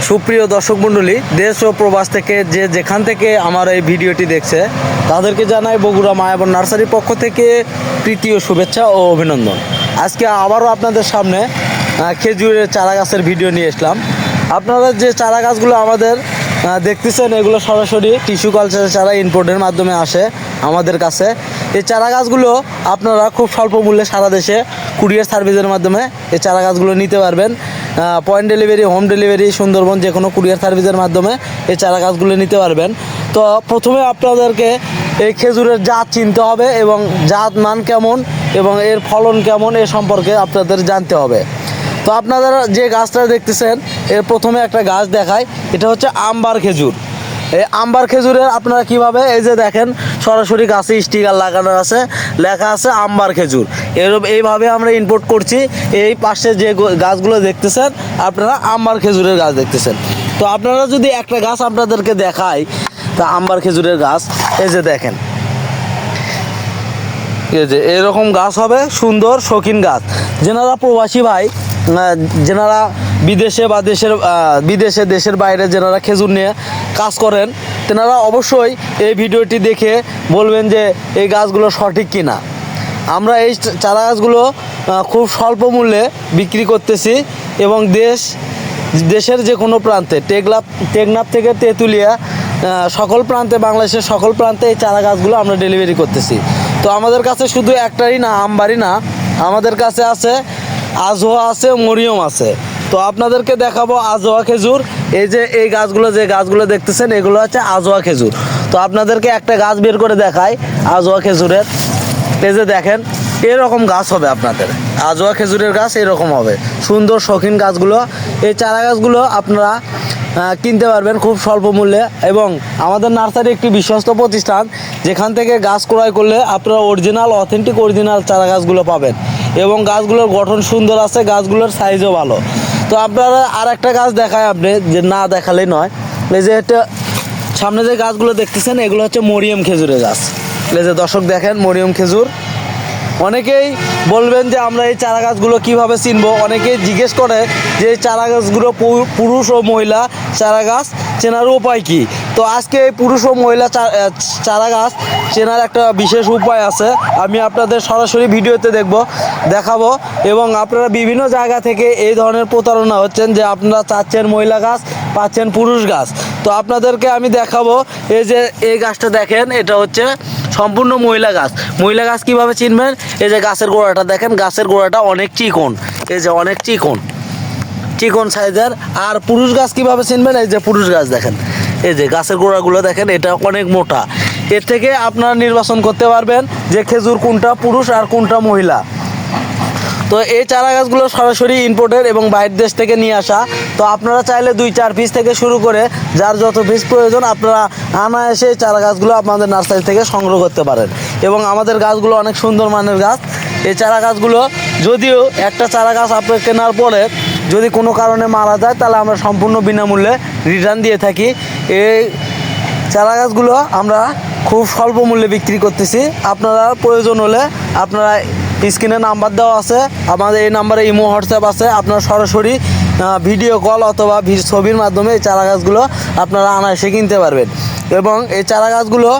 সুপ্রিয় দর্শক মণ্ডলী, দেশ ও প্রবাস থেকে যে যেখান থেকে আমার এই ভিডিওটি দেখছে তাদেরকে জানাই বগুড়া মায়াবন নার্সারির পক্ষ থেকে প্রীতি ও শুভেচ্ছা ও অভিনন্দন। আজকে আবারও আপনাদের সামনে খেজুরের চারা গাছের ভিডিও নিয়ে আসলাম। আপনারা যে চারা গাছগুলো আমাদের দেখতেছেন এগুলো সরাসরি টিস্যু কালচারের চারা ইম্পোর্টের মাধ্যমে আসে আমাদের কাছে। এই চারা গাছগুলো আপনারা খুব স্বল্প মূল্যে সারা দেশে কুরিয়ার সার্ভিসের মাধ্যমে এই চারা গাছগুলো নিতে পারবেন। Point delivery, home delivery, Sundarban যে কোনো কুরিয়ার সার্ভিসের মাধ্যমে এই চারা গাছগুলো নিতে পারবেন। তো প্রথমে আপনাদেরকে এই খেজুরের জাত চিনতে হবে এবং জাত মান কেমন এবং এর ফলন কেমন এ সম্পর্কে আপনাদের জানতে হবে। তো আপনারা যে গাছটা দেখতেছেন এর প্রথমে একটা গাছ দেখায়, এটা হচ্ছে আমবার খেজুর। এই আমবার খেজুরের আপনারা কিভাবে, এই যে দেখেন সরাসরি গাছে স্টিকার লাগানো আছে, লেখা আছে আমবার খেজুর। এইভাবে আমরা ইম্পোর্ট করছি। এই পাশে যে গাছগুলো দেখতেছেন আপনারা আমবার খেজুরের গাছ দেখতেছেন। তো আপনারা যদি একটা গাছ আপনাদেরকে দেখাই, তা আমবার খেজুরের গাছ এই যে দেখেন, এই যে এরকম গাছ হবে, সুন্দর শৌখিন গাছ। যেনারা প্রবাসী ভাই, যেনারা বিদেশে বা দেশের বাইরে যেনারা খেজুর নিয়ে কাজ করেন, তেনারা অবশ্যই এই ভিডিওটি দেখে বলবেন যে এই গাছগুলো সঠিক কিনা। আমরা এই চারা গাছগুলো খুব স্বল্প মূল্যে বিক্রি করতেছি এবং দেশের যে কোনো প্রান্তে, টেকনাফ থেকে তেঁতুলিয়া সকল প্রান্তে, বাংলাদেশের সকল প্রান্তে এই চারা গাছগুলো আমরা ডেলিভারি করতেছি। তো আমাদের কাছে শুধু একটাই না, আমবাড়ি না, আমাদের কাছে আছে আজোয়া আছে, মরিয়ম আছে। তো আপনাদেরকে দেখাবো আজোয়া খেজুর। এই যে এই গাছগুলো, যে গাছগুলো দেখতেছেন এগুলো হচ্ছে আজোয়া খেজুর। তো আপনাদেরকে একটা গাছ বের করে দেখাই আজোয়া খেজুরের। এই যে দেখেন এরকম গাছ হবে আপনাদের, আজোয়া খেজুরের গাছ এরকম হবে, সুন্দর শৌখিন গাছগুলো। এই চারা গাছগুলো আপনারা কিনতে পারবেন খুব স্বল্প মূল্যে এবং আমাদের নার্সারি একটি বিশ্বস্ত প্রতিষ্ঠান, যেখান থেকে গাছ ক্রয় করলে আপনারা অথেন্টিক অরিজিনাল চারা গাছগুলো পাবেন এবং গাছগুলোর গঠন সুন্দর আছে, গাছগুলোর সাইজও ভালো। তো আপনারা আর একটা গাছ দেখায়, আপনি যে না দেখালেই নয়। এই যে এটা সামনে যে গাছগুলো দেখতেছেন এগুলো হচ্ছে মরিয়ম খেজুরের গাছ। এই যে দর্শক দেখেন মরিয়ম খেজুর। অনেকেই বলবেন যে আমরা এই চারা গাছগুলো কীভাবে চিনবো, অনেকেই জিজ্ঞেস করে যে এই চারা গাছগুলো পুরুষ ও মহিলা চারা গাছ চেনার উপায় কী। তো আজকে এই পুরুষ ও মহিলা চারা গাছ চেনার একটা বিশেষ উপায় আছে, আমি আপনাদের সরাসরি ভিডিওতে দেখাবো। এবং আপনারা বিভিন্ন জায়গা থেকে এই ধরনের প্রতারণা হচ্ছেন যে আপনারা চাচ্ছেন মহিলা গাছ, পাচ্ছেন পুরুষ গাছ। তো আপনাদেরকে আমি দেখাবো। এই যে এই গাছটা দেখেন, এটা হচ্ছে সম্পূর্ণ মহিলা গাছ। মহিলা গাছ কীভাবে চিনবেন, এই যে গাছের গোড়াটা দেখেন, গাছের গোড়াটা অনেক চিকন, এই যে অনেক চিকন সাইজের। আর পুরুষ গাছ কীভাবে চিনবেন, এই যে পুরুষ গাছ দেখেন, এই যে গাছের গোড়াগুলো দেখেন, এটা অনেক মোটা। এর থেকে আপনারা নির্বাচন করতে পারবেন যে খেজুর কোনটা পুরুষ আর কোনটা মহিলা। তো এই চারা গাছগুলো সরাসরি ইম্পোর্টেড এবং বাইরের দেশ থেকে নিয়ে আসা। তো আপনারা চাইলে 2-4 পিস থেকে শুরু করে যার যত পিস প্রয়োজন আপনারা এসে এই চারা গাছগুলো আপনাদের নার্সারি থেকে সংগ্রহ করতে পারেন। এবং আমাদের গাছগুলো অনেক সুন্দর মানের গাছ। এই চারা গাছগুলো যদিও একটা চারা গাছ আপনার কেনার পরে যদি কোনো কারণে মারা যায় তাহলে আমরা সম্পূর্ণ বিনামূল্যে রিটার্ন দিয়ে থাকি। এই চারা গাছগুলো আমরা খুব স্বল্প মূল্যে বিক্রি করতেছি। আপনারা প্রয়োজন হলে আপনারা স্ক্রিনে নাম্বার দেওয়া আছে, আমাদের এই নাম্বারে ইমো, হোয়াটসঅ্যাপ আছে, আপনারা সরাসরি ভিডিও কল অথবা ছবির মাধ্যমে এই চারা গাছগুলো আপনারা এসে কিনতে পারবেন। এবং এই চারা গাছগুলো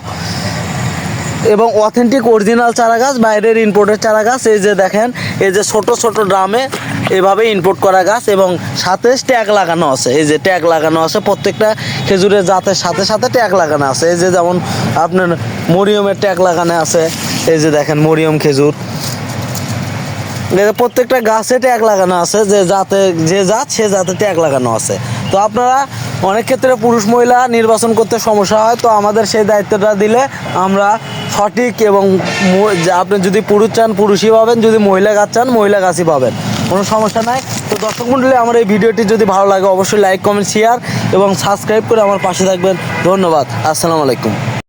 এবং অথেন্টিক অরিজিনাল চারা গাছ, বাইরের ইম্পোর্টের চারা গাছ। এই যে দেখেন, এই যে ছোট ড্রামে এভাবে ইম্পোর্ট করা গাছ এবং সাথে ট্যাগ লাগানো আছে। এই যে ট্যাগ লাগানো আছে, প্রত্যেকটা খেজুরের জাতের সাথে সাথে ট্যাগ লাগানো আছে। এই যে যেমন আপনার মরিয়মের ট্যাগ লাগানো আছে, এই যে দেখেন মরিয়ম খেজুর, প্রত্যেকটা গাছে ট্যাগ লাগানো আছে, যে জাত সে জাতে ট্যাগ লাগানো আছে। তো আপনারা অনেক ক্ষেত্রে পুরুষ মহিলা নির্বাচন করতে সমস্যা হয়, তো আমাদের সেই দায়িত্বটা দিলে আমরা সঠিক, এবং আপনি যদি পুরুষ চান পুরুষই পাবেন, যদি মহিলা গাছ চান মহিলা গাছই পাবেন, কোনো সমস্যা নাই। তো দর্শক মণ্ডলী, আমার এই ভিডিওটি যদি ভালো লাগে অবশ্যই লাইক, কমেন্ট, শেয়ার এবং সাবস্ক্রাইব করে আমার পাশে থাকবেন। ধন্যবাদ। আসসালামু আলাইকুম।